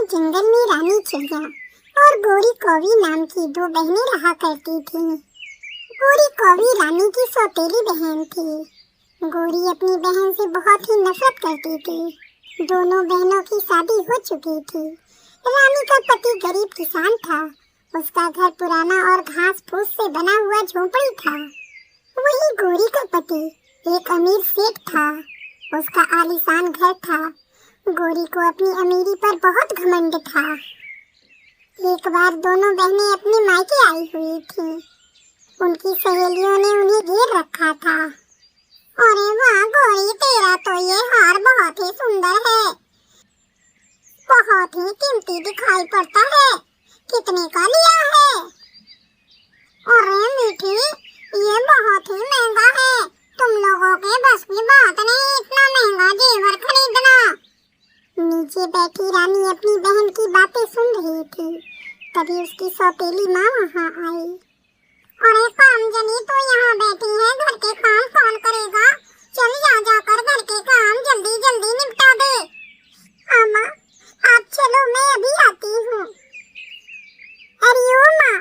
जंगल में रानी चिड़िया और गोरी कौवी नाम की दो बहनें रहा करती थीं। गोरी कौवी रानी की सौतेली बहन थी। गोरी अपनी बहन से बहुत ही नफरत करती थी। दोनों बहनों की शादी हो चुकी थी। रानी का पति गरीब किसान था। उसका घर पुराना और घास फूस से बना हुआ झोंपड़ी था। वहीं गोरी का पति एक अमीर सेठ था। उसका आलीशान घर था। गोरी को अपनी अमीरी पर बहुत घमंड था। एक बार दोनों बहनें अपने मायके आई हुई थीं। उनकी सहेलियों ने उन्हें घेर रखा था। अरे वाह गोरी, तेरा तो ये हार बहुत ही सुंदर है, बहुत ही कीमती दिखाई पड़ता है। कितने का लिया है? अरे मीठी, ये बहुत ही महंगा है। तुम लोगों के बस की बात नहीं इतना महंगा जेवर खरीदना। नीचे बैठी रानी अपनी बहन की बातें सुन रही थी। तभी उसकी सौतेली माँ वहाँ आई। अरे कामजनी, तो यहाँ बैठी है, घर के काम कौन करेगा? चल जाकर घर के काम जल्दी जल्दी निपटा दे। अम्मा, आप चलो, मैं अभी आती हूँ। अरे ओ माँ,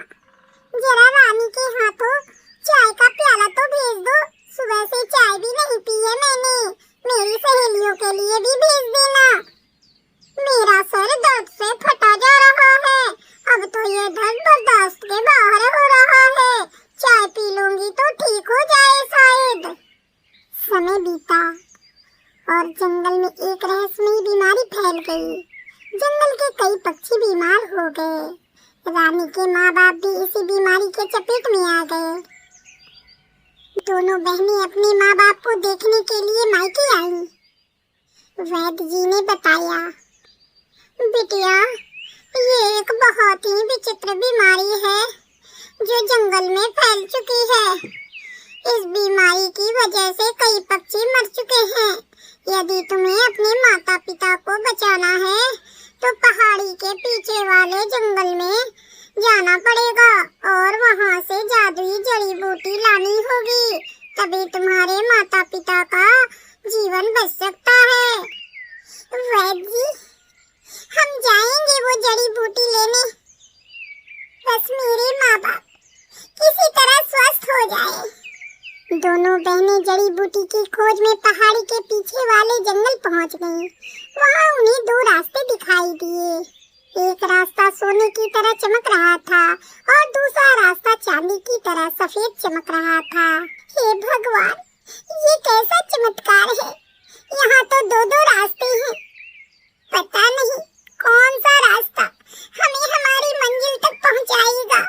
जरा रानी के हाथों चाय का प्याला तो भेज दो। सुबह से चाय भी नहीं पी है मैंने। मेरी सहेलियों के लिए भी भेज देना। मेरा सर दर्द से फटा जा रहा है। अब तो ये दर्द बर्दाश्त के बाहर हो रहा है। चाय पी लूंगी तो ठीक हो जाए शायद। समय बीता और जंगल में एक रहस्यमयी बीमारी फैल गई। जंगल के कई पक्षी बीमार हो गए। रानी के माँ बाप भी इसी बीमारी के चपेट में आ गए। दोनों बहनें अपने माँ बाप को देखने के लिए मायके आईं। वैद्य जी ने बताया, बिटिया, ये एक बहुत ही विचित्र बीमारी है जो जंगल में फैल चुकी है। इस बीमारी की वजह से कई पक्षी मर चुके हैं। यदि तुम्हें अपने माता पिता को बचाना है तो पहाड़ी के पीछे वाले जंगल में जाना पड़ेगा और वहाँ से जादुई जड़ी बूटी लानी होगी। तभी तुम्हारे माता पिता का जीवन बच सकता है। वैद्य जी, हम जाएंगे वो जड़ी बूटी लेने। बस मेरे माँ बाप किसी तरह स्वस्थ हो जाए। दोनों बहनें जड़ी बूटी की खोज में पहाड़ी के पीछे वाले जंगल पहुँच गईं। वहाँ उन्हें दो रास्ते दिखाई दिए। एक रास्ता सोने की तरह चमक रहा था और दूसरा रास्ता चांदी की तरह सफेद चमक रहा था। हे भगवान, ये कैसा चमत्कार है! यहाँ तो दो दो रास्ते हैं। पता नहीं कौन सा रास्ता हमें हमारी मंजिल तक पहुँचाएगा।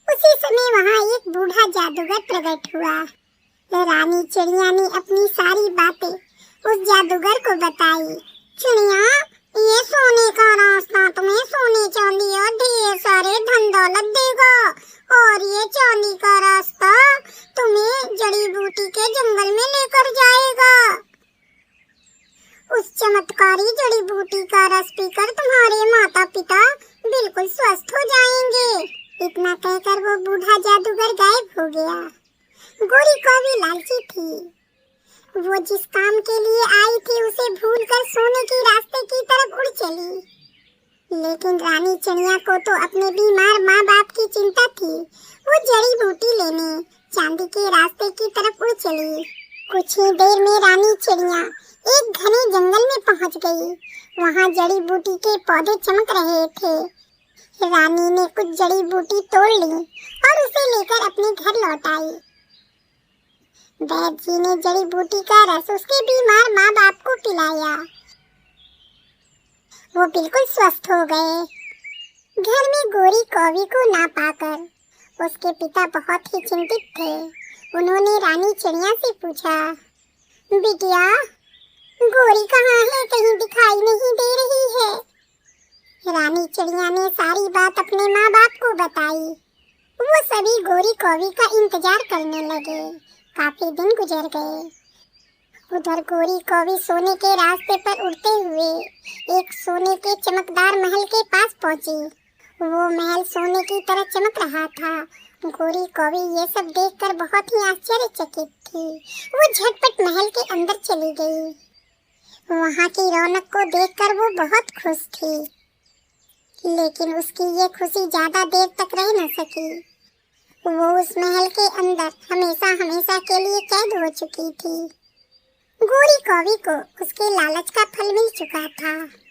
उसी समय वहाँ एक बूढ़ा जादूगर प्रकट हुआ। रानी चिड़िया ने अपनी सारी बातें उस जादूगर को बताई। चिड़िया, ये सोने का रास्ता तुम्हें सोने चांदी और ढेर सारे धन दौलत देगा और ये चांदी का रास्ता तुम्हें जड़ी बूटी के जंगल में लेकर जाएगा। उस चमत्कारी जड़ी बूटी का रस पीकर तुम्हारे माता पिता बिल्कुल स्वस्थ हो जाएंगे। इतना कहकर वो बूढ़ा जादूगर गायब हो गया। गोरी कौवी लालची थी। वो जिस काम के लिए आई थी उसे भूलकर सोने के रास्ते की तरफ उड़ चली। लेकिन रानी चिड़िया को तो अपने बीमार माँ बाप की चिंता थी। वो जड़ी बूटी लेने चांदी के रास्ते की तरफ उड़ चली। कुछ ही देर में रानी चिड़िया एक घने जंगल में पहुंच गई। वहाँ जड़ी बूटी के पौधे चमक रहे थे। रानी ने कुछ जड़ी बूटी तोड़ ली और उसे लेकर अपने घर लौट आई। वैद्य जी ने जड़ी बूटी का रस उसके बीमार माँ बाप को पिलाया। वो बिल्कुल स्वस्थ हो गए। घर में गोरी कौवी को ना पाकर उसके पिता बहुत ही चिंतित थे। उन्होंने रानी चिड़िया से पूछा, बिटिया, गोरी कहाँ है? कहीं दिखाई नहीं दे रही है। रानी चिड़िया ने सारी बात अपने माँ बाप को बताई। वो सभी गोरी कौवी का इंतजार करने लगे। काफी दिन गुजर गए। उधर गोरी कौवी सोने के रास्ते पर उड़ते हुए एक सोने के चमकदार महल के पास पहुंची। वो महल सोने की तरह चमक रहा था। गोरी कौवी ये सब देखकर बहुत ही आश्चर्यचकित थी। वो झटपट महल के अंदर चली गई। वहाँ की रौनक को देखकर वो बहुत खुश थी। लेकिन उसकी ये खुशी ज्यादा देर तक रह न सकी। वो उस महल के अंदर हमेशा हमेशा के लिए कैद हो चुकी थी। गोरी कौवी को उसके लालच का फल मिल चुका था।